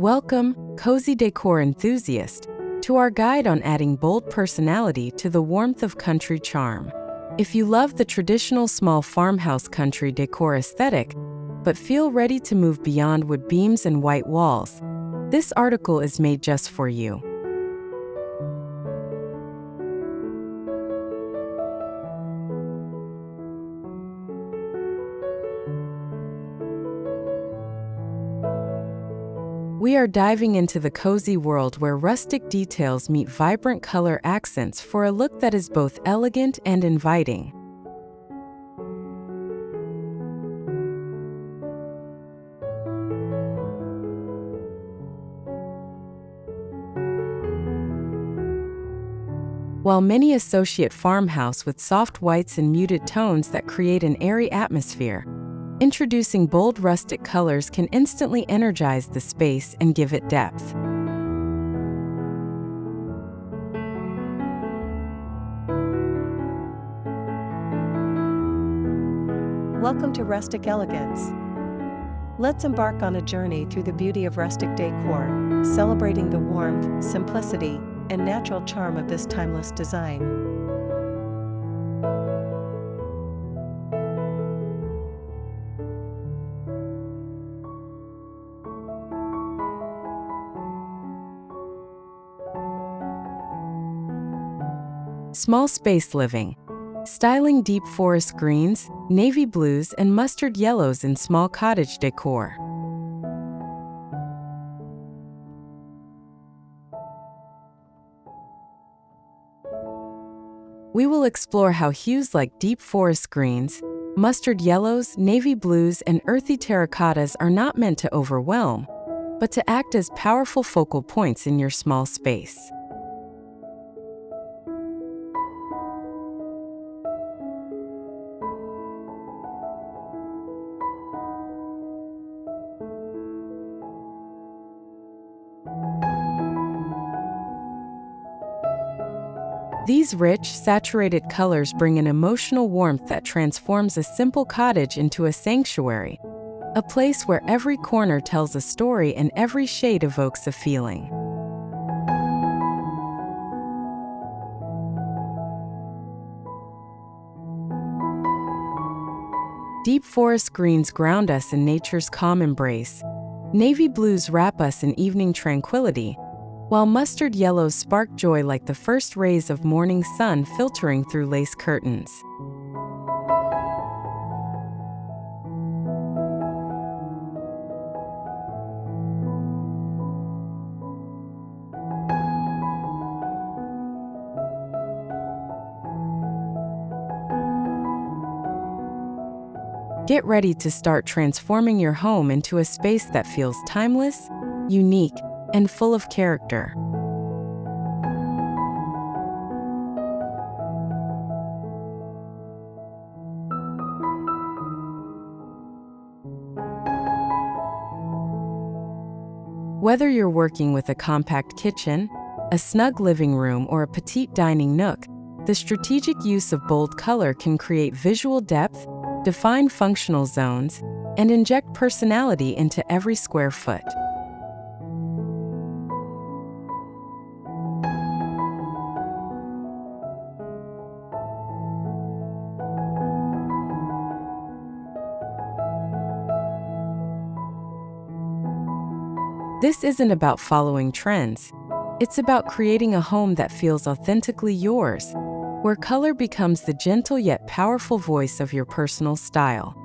Welcome, cozy decor enthusiast, to our guide on adding bold personality to the warmth of country charm. If you love the traditional small farmhouse country decor aesthetic, but feel ready to move beyond wood beams and white walls, this article is made just for you. We are diving into the cozy world where rustic details meet vibrant color accents for a look that is both elegant and inviting. While many associate farmhouse with soft whites and muted tones that create an airy atmosphere, introducing bold rustic colors can instantly energize the space and give it depth. Welcome to Rustic Elegance. Let's embark on a journey through the beauty of rustic decor, celebrating the warmth, simplicity, and natural charm of this timeless design. Small space living. Styling deep forest greens, navy blues, and mustard yellows in small cottage decor. We will explore how hues like deep forest greens, mustard yellows, navy blues, and earthy terracottas are not meant to overwhelm, but to act as powerful focal points in your small space. These rich, saturated colors bring an emotional warmth that transforms a simple cottage into a sanctuary, a place where every corner tells a story and every shade evokes a feeling. Deep forest greens ground us in nature's calm embrace. Navy blues wrap us in evening tranquility, while mustard yellows spark joy like the first rays of morning sun filtering through lace curtains. Get ready to start transforming your home into a space that feels timeless, unique, and full of character. Whether you're working with a compact kitchen, a snug living room, or a petite dining nook, the strategic use of bold color can create visual depth, define functional zones, and inject personality into every square foot. This isn't about following trends. It's about creating a home that feels authentically yours, where color becomes the gentle yet powerful voice of your personal style.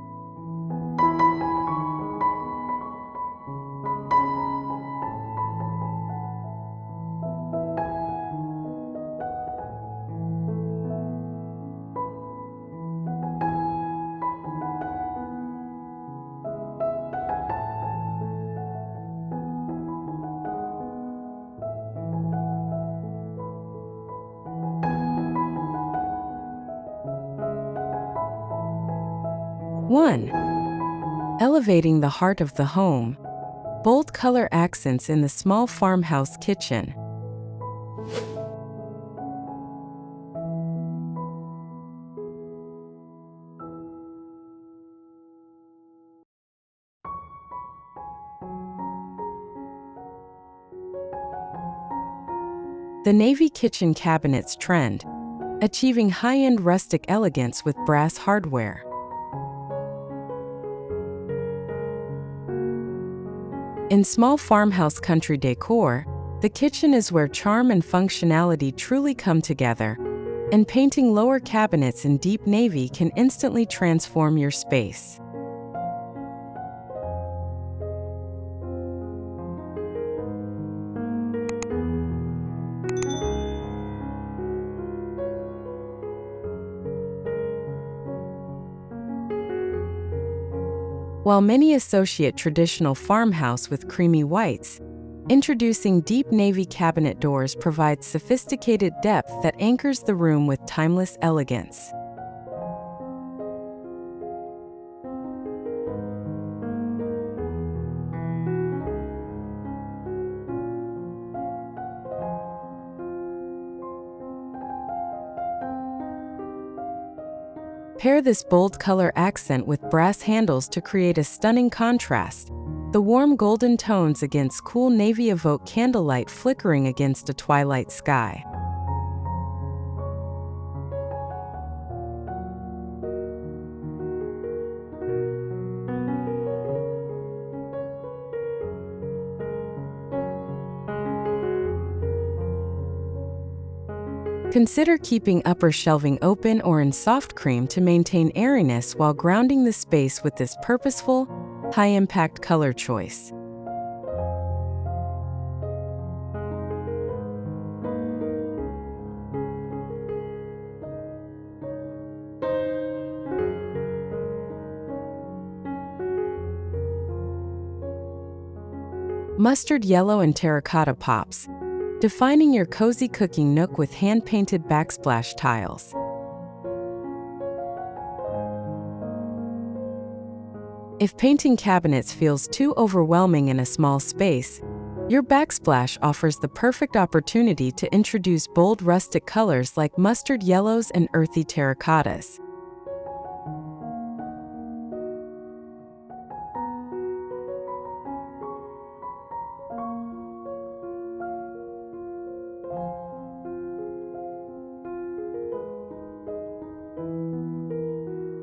One, elevating the heart of the home. Bold color accents in the small farmhouse kitchen. The navy kitchen cabinets trend, achieving high-end rustic elegance with brass hardware. In small farmhouse country decor, the kitchen is where charm and functionality truly come together, and painting lower cabinets in deep navy can instantly transform your space. While many associate traditional farmhouse with creamy whites, introducing deep navy cabinet doors provides sophisticated depth that anchors the room with timeless elegance. Pair this bold color accent with brass handles to create a stunning contrast. The warm golden tones against cool navy evoke candlelight flickering against a twilight sky. Consider keeping upper shelving open or in soft cream to maintain airiness while grounding the space with this purposeful, high-impact color choice. Mustard yellow and terracotta pops, defining your cozy cooking nook with hand-painted backsplash tiles. If painting cabinets feels too overwhelming in a small space, your backsplash offers the perfect opportunity to introduce bold rustic colors like mustard yellows and earthy terracottas.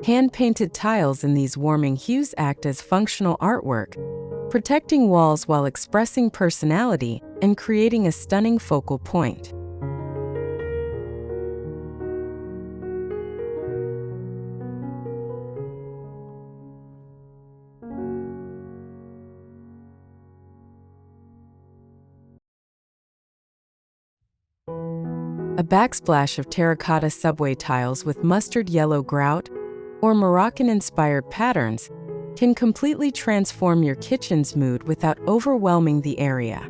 Hand-painted tiles in these warming hues act as functional artwork, protecting walls while expressing personality and creating a stunning focal point. A backsplash of terracotta subway tiles with mustard yellow grout or Moroccan-inspired patterns can completely transform your kitchen's mood without overwhelming the area.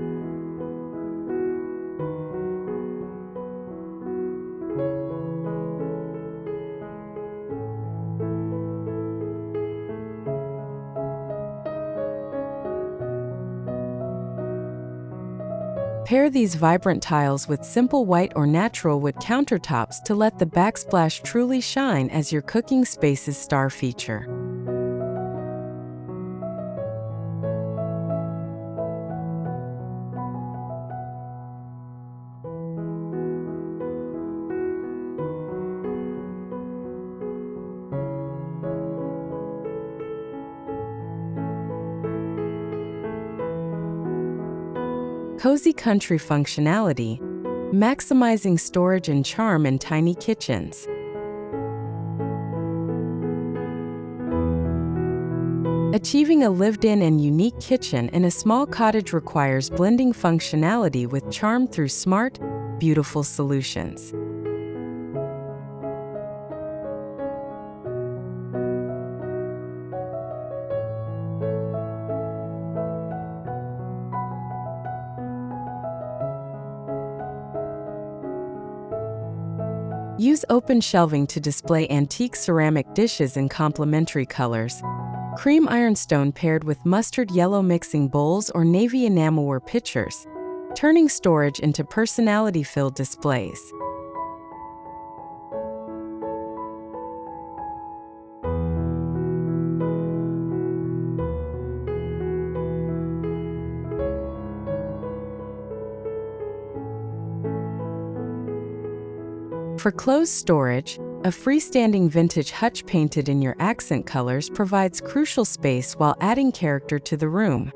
Pair these vibrant tiles with simple white or natural wood countertops to let the backsplash truly shine as your cooking space's star feature. Cozy country functionality, maximizing storage and charm in tiny kitchens. Achieving a lived-in and unique kitchen in a small cottage requires blending functionality with charm through smart, beautiful solutions. Use open shelving to display antique ceramic dishes in complementary colors. Cream ironstone paired with mustard yellow mixing bowls or navy enamelware pitchers, turning storage into personality-filled displays. For clothes storage, a freestanding vintage hutch painted in your accent colors provides crucial space while adding character to the room.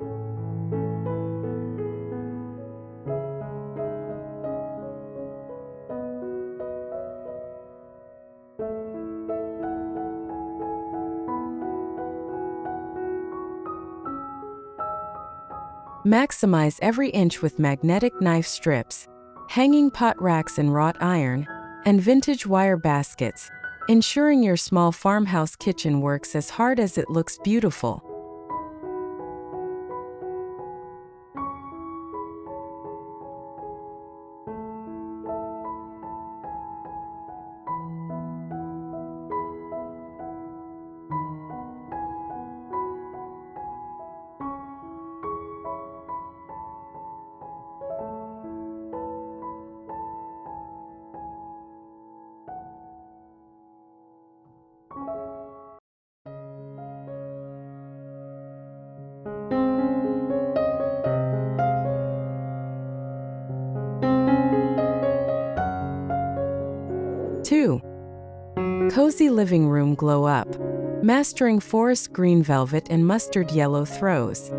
Maximize every inch with magnetic knife strips, hanging pot racks in wrought iron, and vintage wire baskets, ensuring your small farmhouse kitchen works as hard as it looks beautiful. Two, cozy living room glow up, mastering forest green velvet and mustard yellow throws.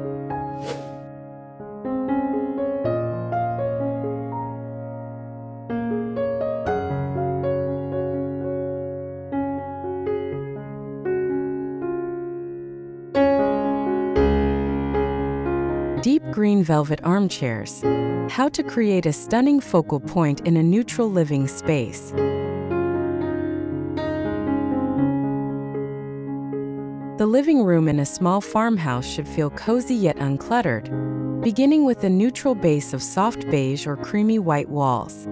Deep green velvet armchairs. How to create a stunning focal point in a neutral living space. The living room in a small farmhouse should feel cozy yet uncluttered, beginning with a neutral base of soft beige or creamy white walls.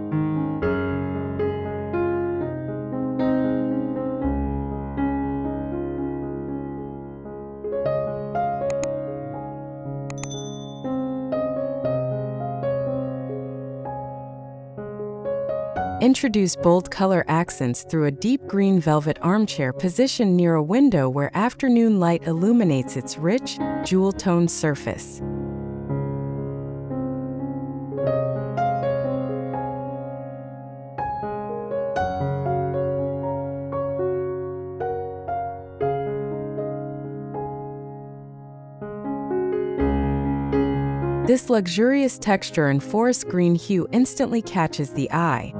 Introduce bold color accents through a deep green velvet armchair positioned near a window where afternoon light illuminates its rich, jewel-toned surface. This luxurious texture and forest green hue instantly catches the eye,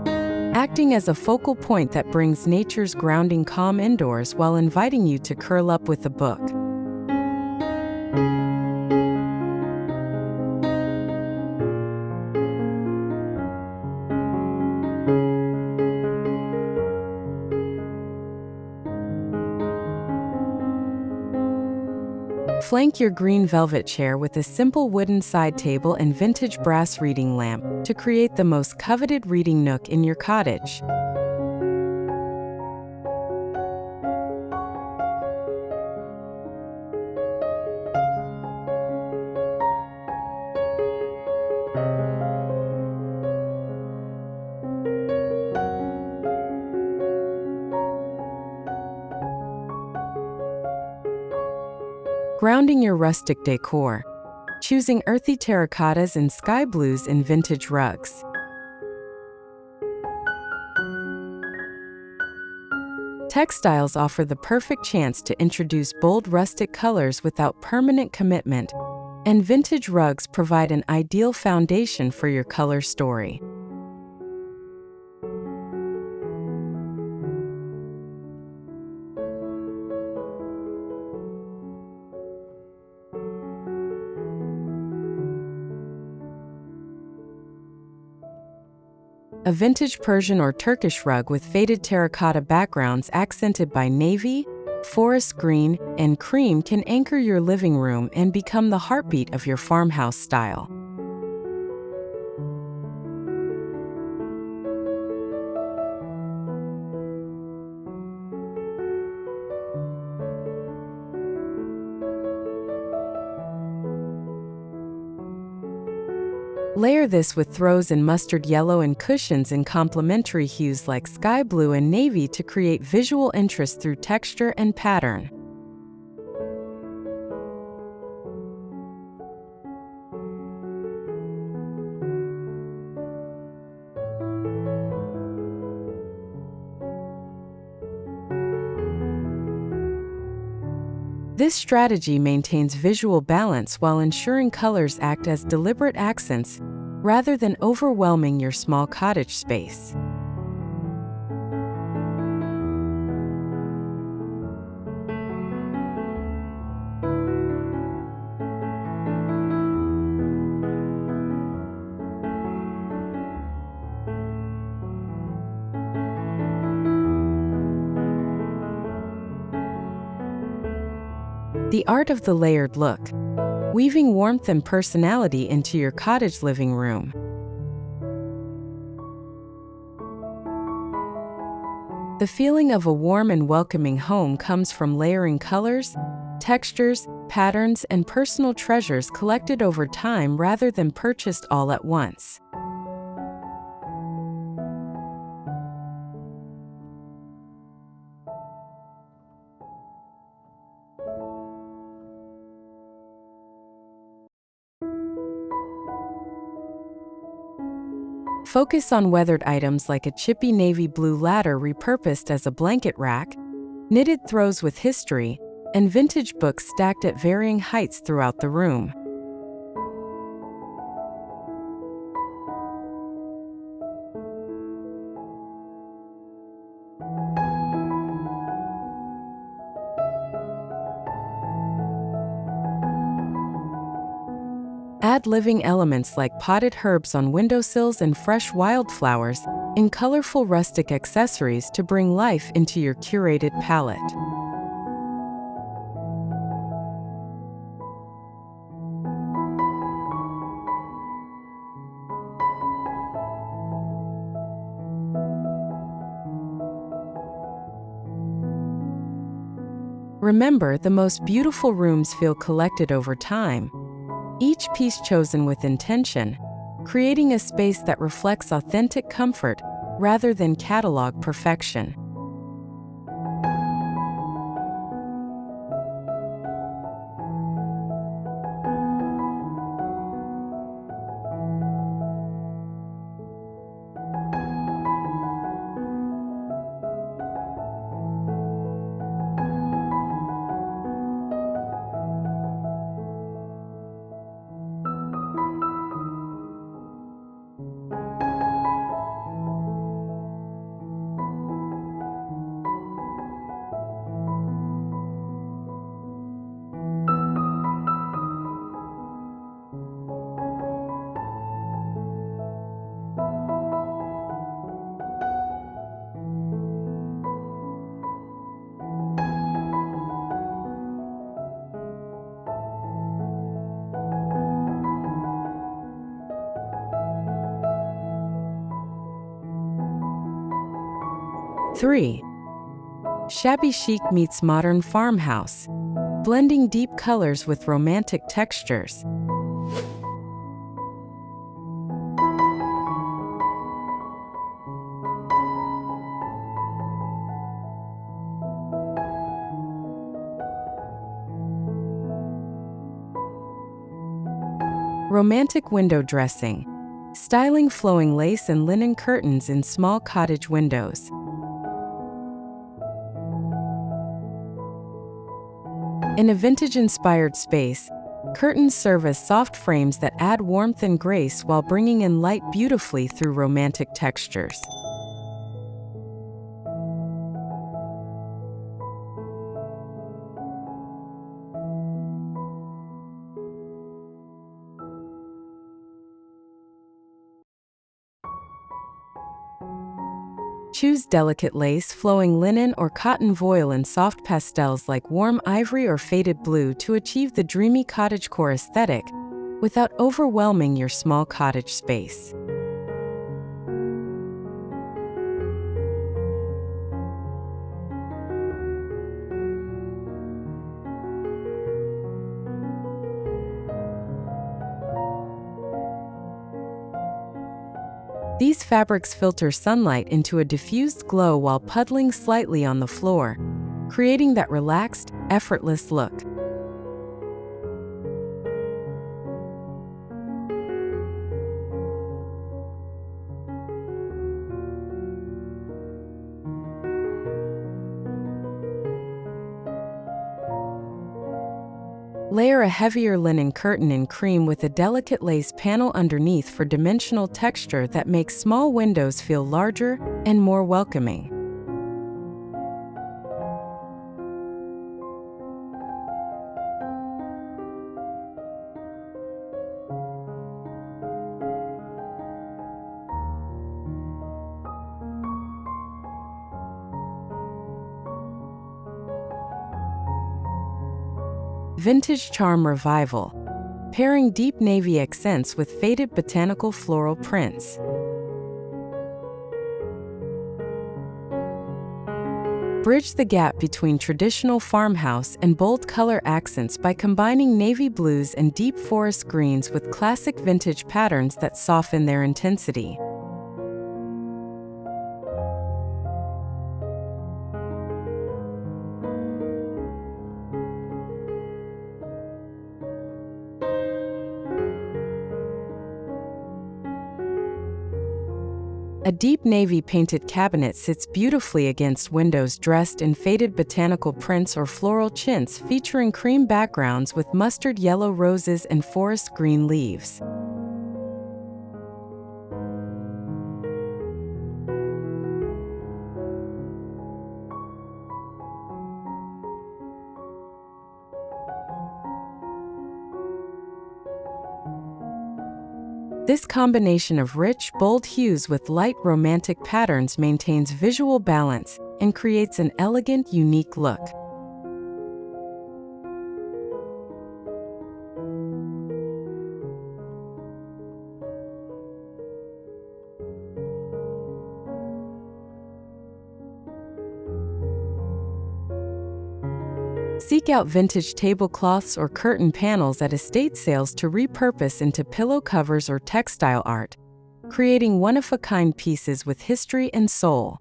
acting as a focal point that brings nature's grounding calm indoors while inviting you to curl up with a book. Flank your green velvet chair with a simple wooden side table and vintage brass reading lamp to create the most coveted reading nook in your cottage. Grounding your rustic decor. Choosing earthy terracottas and sky blues in vintage rugs. Textiles offer the perfect chance to introduce bold rustic colors without permanent commitment, and vintage rugs provide an ideal foundation for your color story. A vintage Persian or Turkish rug with faded terracotta backgrounds accented by navy, forest green, and cream can anchor your living room and become the heartbeat of your farmhouse style. Layer this with throws in mustard yellow and cushions in complementary hues like sky blue and navy to create visual interest through texture and pattern. This strategy maintains visual balance while ensuring colors act as deliberate accents rather than overwhelming your small cottage space. The art of the layered look, weaving warmth and personality into your cottage living room. The feeling of a warm and welcoming home comes from layering colors, textures, patterns, and personal treasures collected over time rather than purchased all at once. Focus on weathered items like a chippy navy blue ladder repurposed as a blanket rack, knitted throws with history, and vintage books stacked at varying heights throughout the room. Add living elements like potted herbs on windowsills and fresh wildflowers in colorful rustic accessories to bring life into your curated palette. Remember, the most beautiful rooms feel collected over time, each piece chosen with intention, creating a space that reflects authentic comfort rather than catalog perfection. Three. Shabby chic meets modern farmhouse, blending deep colors with romantic textures. Romantic window dressing, styling flowing lace and linen curtains in small cottage windows. In a vintage-inspired space, curtains serve as soft frames that add warmth and grace while bringing in light beautifully through romantic textures. Choose delicate lace, flowing linen, or cotton voile in soft pastels like warm ivory or faded blue to achieve the dreamy cottagecore aesthetic without overwhelming your small cottage space. These fabrics filter sunlight into a diffused glow while puddling slightly on the floor, creating that relaxed, effortless look. Layer a heavier linen curtain in cream with a delicate lace panel underneath for dimensional texture that makes small windows feel larger and more welcoming. Vintage Charm Revival, pairing deep navy accents with faded botanical floral prints. Bridge the gap between traditional farmhouse and bold color accents by combining navy blues and deep forest greens with classic vintage patterns that soften their intensity. A deep navy painted cabinet sits beautifully against windows dressed in faded botanical prints or floral chintz featuring cream backgrounds with mustard yellow roses and forest green leaves. This combination of rich, bold hues with light, romantic patterns maintains visual balance and creates an elegant, unique look. Seek out vintage tablecloths or curtain panels at estate sales to repurpose into pillow covers or textile art, creating one-of-a-kind pieces with history and soul.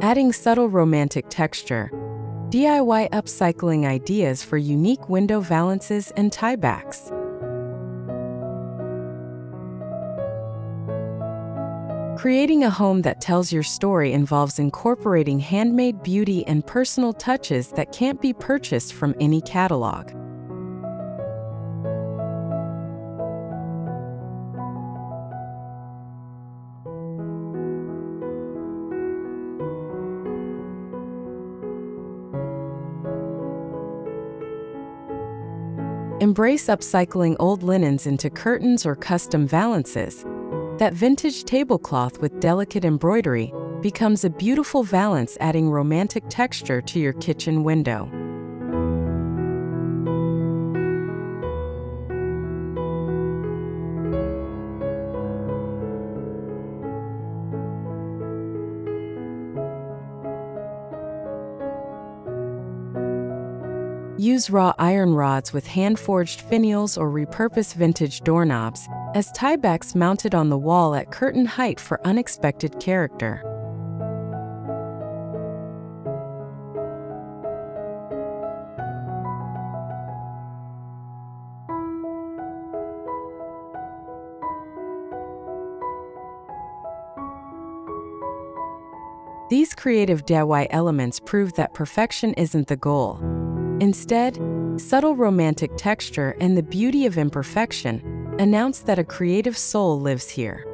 Adding subtle romantic texture, DIY upcycling ideas for unique window valances and tiebacks. Creating a home that tells your story involves incorporating handmade beauty and personal touches that can't be purchased from any catalog. Embrace upcycling old linens into curtains or custom valances. That vintage tablecloth with delicate embroidery becomes a beautiful valance, adding romantic texture to your kitchen window. Use raw iron rods with hand-forged finials or repurpose vintage doorknobs as tiebacks mounted on the wall at curtain height for unexpected character. These creative DIY elements prove that perfection isn't the goal. Instead, subtle romantic texture and the beauty of imperfection announce that a creative soul lives here.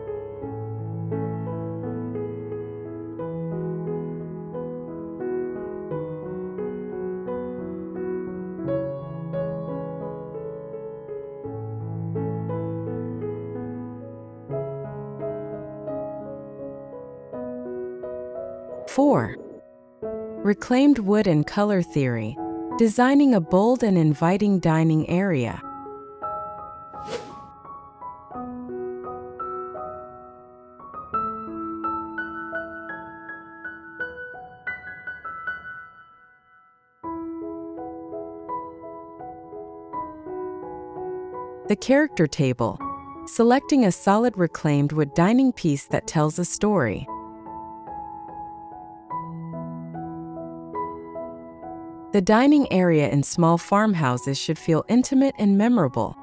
Four, reclaimed wood and color theory. Designing a bold and inviting dining area. The character table. Selecting a solid reclaimed wood dining piece that tells a story. The dining area in small farmhouses should feel intimate and memorable,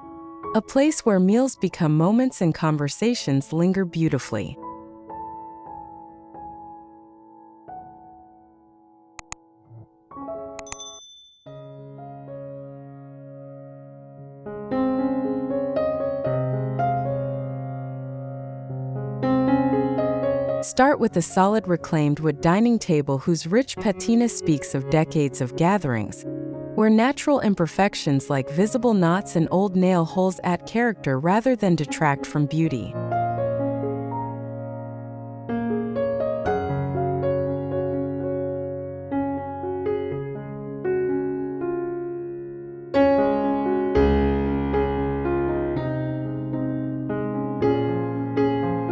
a place where meals become moments and conversations linger beautifully. Start with a solid reclaimed wood dining table whose rich patina speaks of decades of gatherings, where natural imperfections like visible knots and old nail holes add character rather than detract from beauty.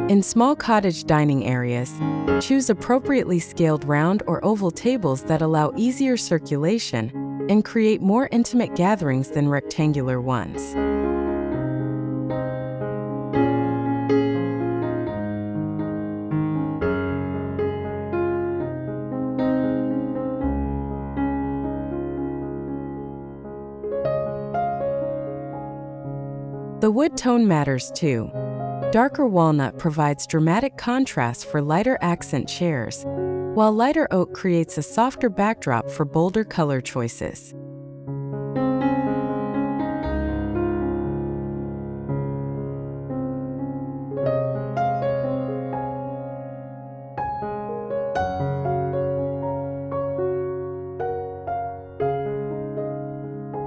In small cottage dining areas, choose appropriately scaled round or oval tables that allow easier circulation and create more intimate gatherings than rectangular ones. The wood tone matters too. Darker walnut provides dramatic contrast for lighter accent chairs, while lighter oak creates a softer backdrop for bolder color choices.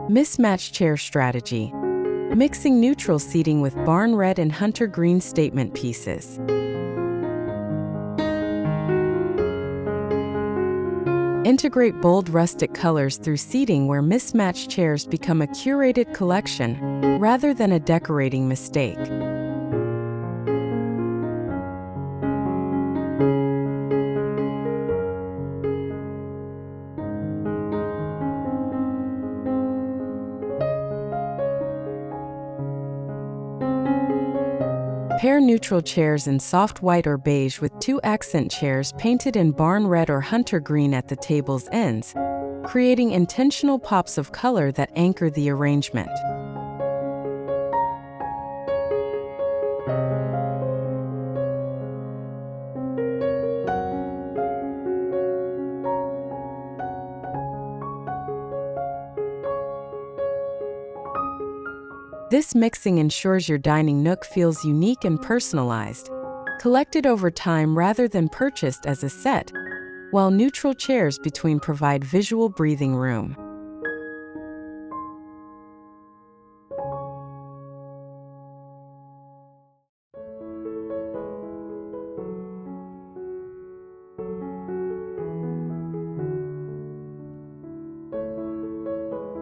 Mismatched chair strategy. Mixing neutral seating with barn red and hunter green statement pieces. Integrate bold rustic colors through seating where mismatched chairs become a curated collection rather than a decorating mistake. Pair neutral chairs in soft white or beige with 2 accent chairs painted in barn red or hunter green at the table's ends, creating intentional pops of color that anchor the arrangement. This mixing ensures your dining nook feels unique and personalized, collected over time rather than purchased as a set, while neutral chairs between provide visual breathing room.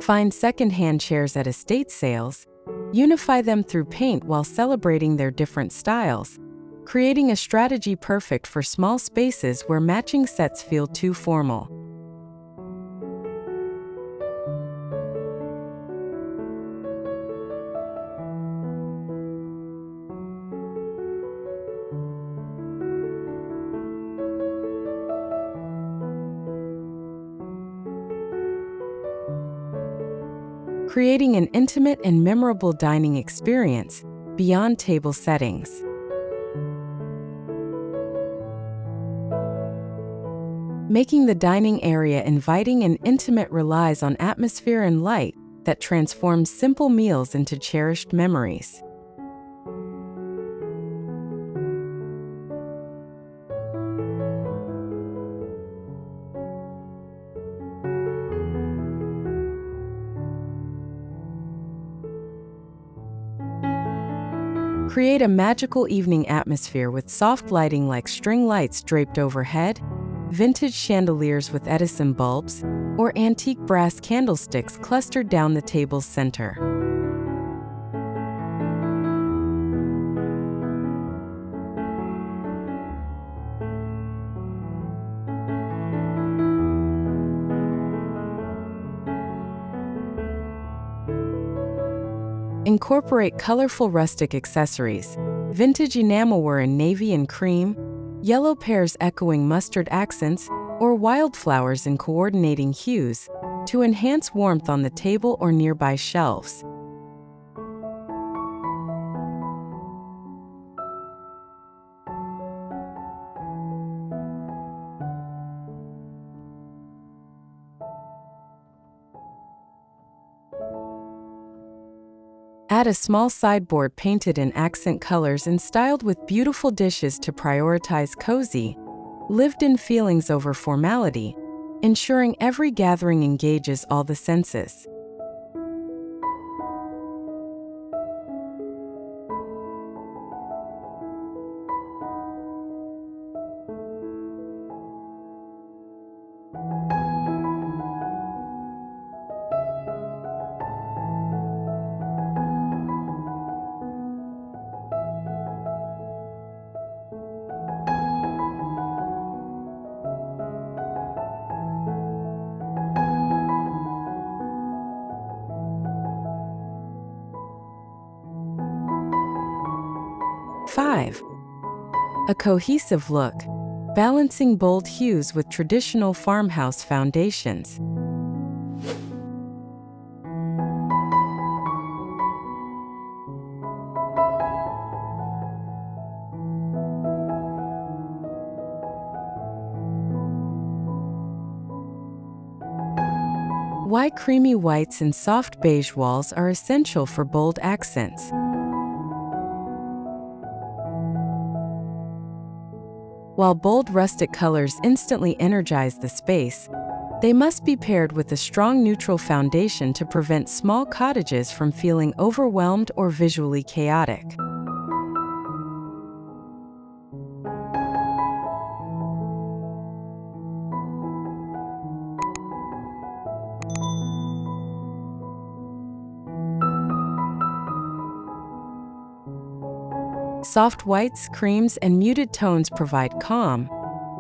Find second-hand chairs at estate sales. Unify them through paint while celebrating their different styles, creating a strategy perfect for small spaces where matching sets feel too formal. Creating an intimate and memorable dining experience beyond table settings. Making the dining area inviting and intimate relies on atmosphere and light that transforms simple meals into cherished memories. Create a magical evening atmosphere with soft lighting like string lights draped overhead, vintage chandeliers with Edison bulbs, or antique brass candlesticks clustered down the table's center. Incorporate colorful rustic accessories, vintage enamelware in navy and cream, yellow pears echoing mustard accents, or wildflowers in coordinating hues to enhance warmth on the table or nearby shelves. Add a small sideboard painted in accent colors and styled with beautiful dishes to prioritize cozy, lived-in feelings over formality, ensuring every gathering engages all the senses. Five, a cohesive look, balancing bold hues with traditional farmhouse foundations. Why creamy whites and soft beige walls are essential for bold accents. While bold rustic colors instantly energize the space, they must be paired with a strong neutral foundation to prevent small cottages from feeling overwhelmed or visually chaotic. Soft whites, creams, and muted tones provide calm,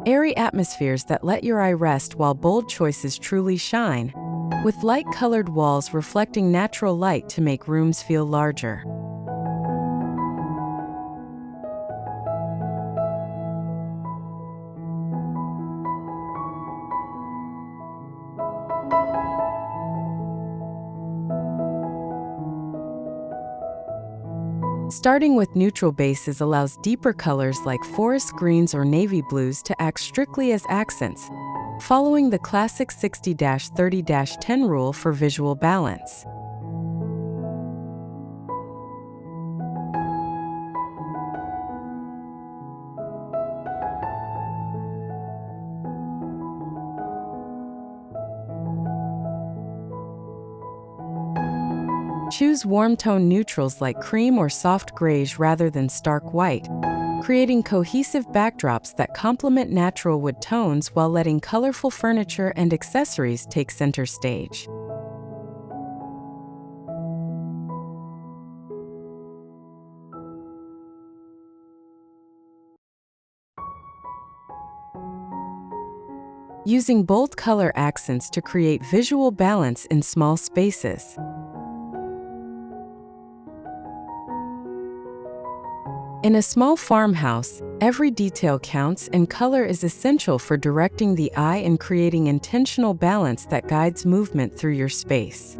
airy atmospheres that let your eye rest while bold choices truly shine, with light-colored walls reflecting natural light to make rooms feel larger. Starting with neutral bases allows deeper colors like forest greens or navy blues to act strictly as accents, following the classic 60-30-10 rule for visual balance. Choose warm-tone neutrals like cream or soft grays rather than stark white, creating cohesive backdrops that complement natural wood tones while letting colorful furniture and accessories take center stage. Using bold color accents to create visual balance in small spaces. In a small farmhouse, every detail counts and color is essential for directing the eye and creating intentional balance that guides movement through your space.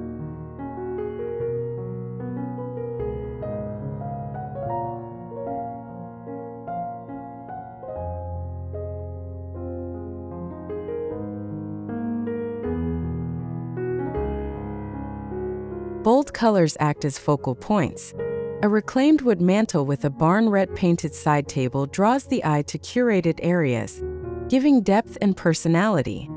Bold colors act as focal points. A reclaimed wood mantle with a barn red painted side table draws the eye to curated areas, giving depth and personality.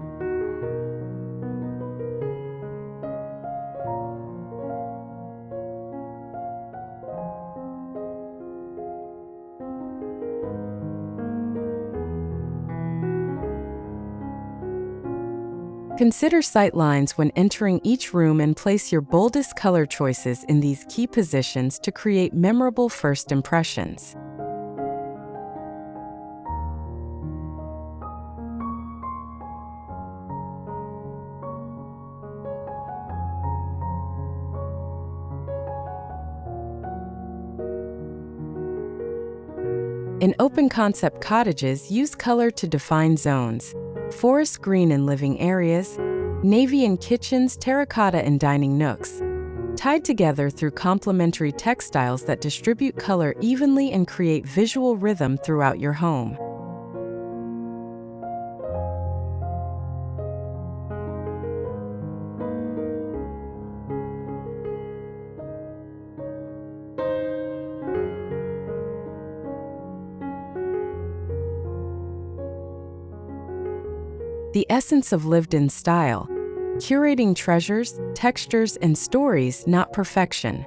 Consider sight lines when entering each room and place your boldest color choices in these key positions to create memorable first impressions. In open-concept cottages, use color to define zones. Forest green in living areas, navy in kitchens, terracotta in dining nooks, tied together through complementary textiles that distribute color evenly and create visual rhythm throughout your home. The essence of lived-in style, curating treasures, textures, and stories, not perfection.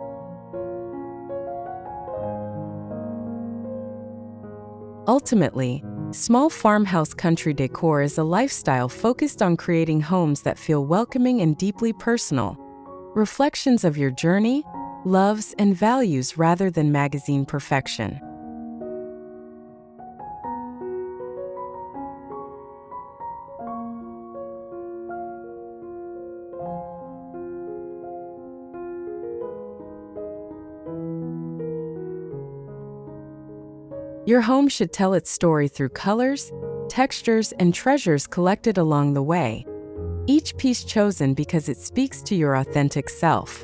Ultimately, small farmhouse country decor is a lifestyle focused on creating homes that feel welcoming and deeply personal, reflections of your journey, loves, and values rather than magazine perfection. Your home should tell its story through colors, textures, and treasures collected along the way, each piece chosen because it speaks to your authentic self.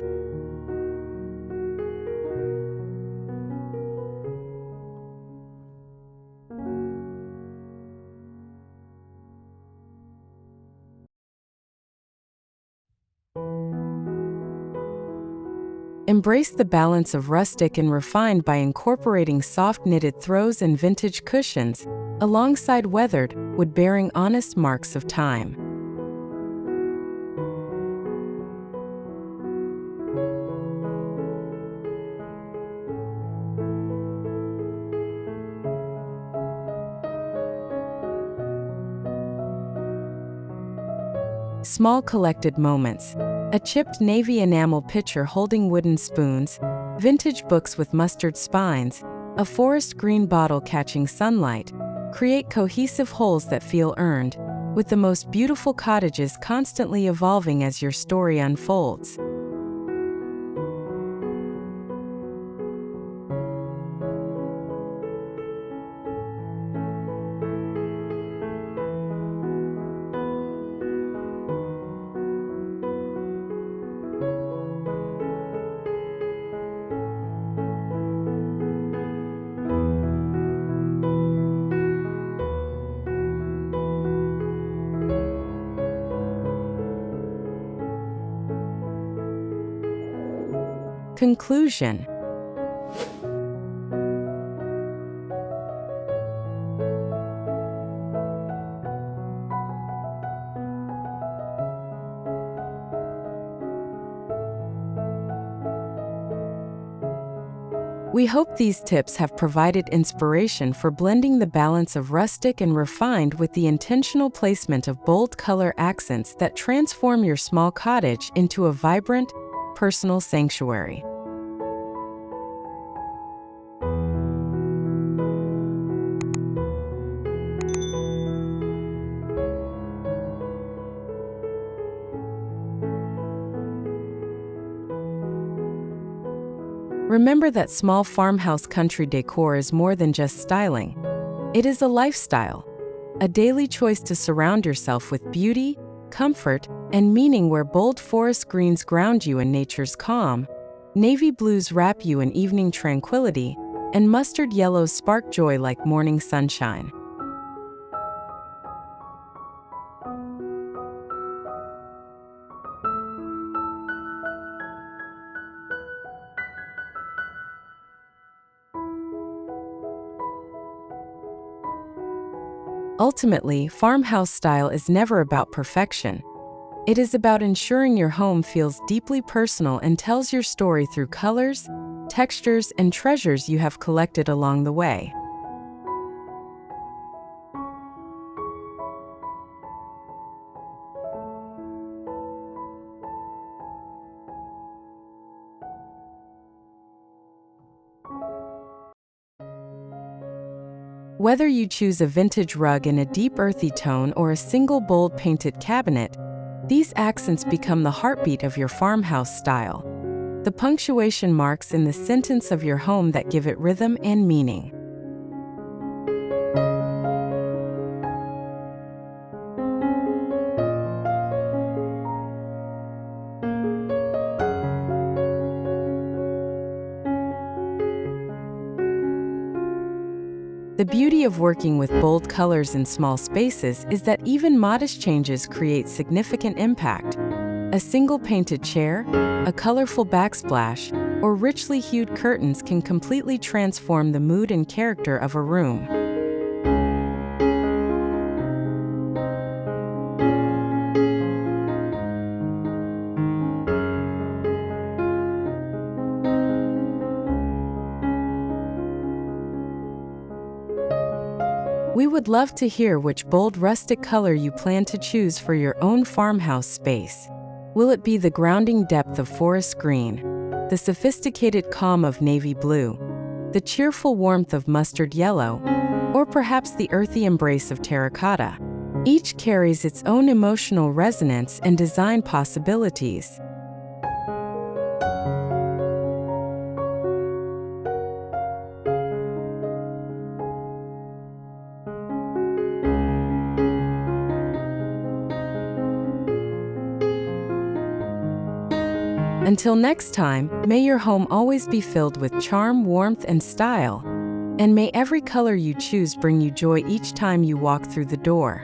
Embrace the balance of rustic and refined by incorporating soft knitted throws and vintage cushions, alongside weathered wood bearing honest marks of time. Small collected moments. A chipped navy enamel pitcher holding wooden spoons, vintage books with mustard spines, a forest green bottle catching sunlight, create cohesive wholes that feel earned, with the most beautiful cottages constantly evolving as your story unfolds. Conclusion. We hope these tips have provided inspiration for blending the balance of rustic and refined with the intentional placement of bold color accents that transform your small cottage into a vibrant, personal sanctuary. Remember that small farmhouse country decor is more than just styling. It is a lifestyle, a daily choice to surround yourself with beauty, comfort, and meaning where bold forest greens ground you in nature's calm, navy blues wrap you in evening tranquility, and mustard yellows spark joy like morning sunshine. Ultimately, farmhouse style is never about perfection. It is about ensuring your home feels deeply personal and tells your story through colors, textures, and treasures you have collected along the way. Whether you choose a vintage rug in a deep earthy tone or a single bold painted cabinet, these accents become the heartbeat of your farmhouse style, the punctuation marks in the sentence of your home that give it rhythm and meaning. The beauty of working with bold colors in small spaces is that even modest changes create significant impact. A single painted chair, a colorful backsplash, or richly hued curtains can completely transform the mood and character of a room. We would love to hear which bold rustic color you plan to choose for your own farmhouse space. Will it be the grounding depth of forest green, the sophisticated calm of navy blue, the cheerful warmth of mustard yellow, or perhaps the earthy embrace of terracotta? Each carries its own emotional resonance and design possibilities. Until next time, may your home always be filled with charm, warmth, and style. And may every color you choose bring you joy each time you walk through the door.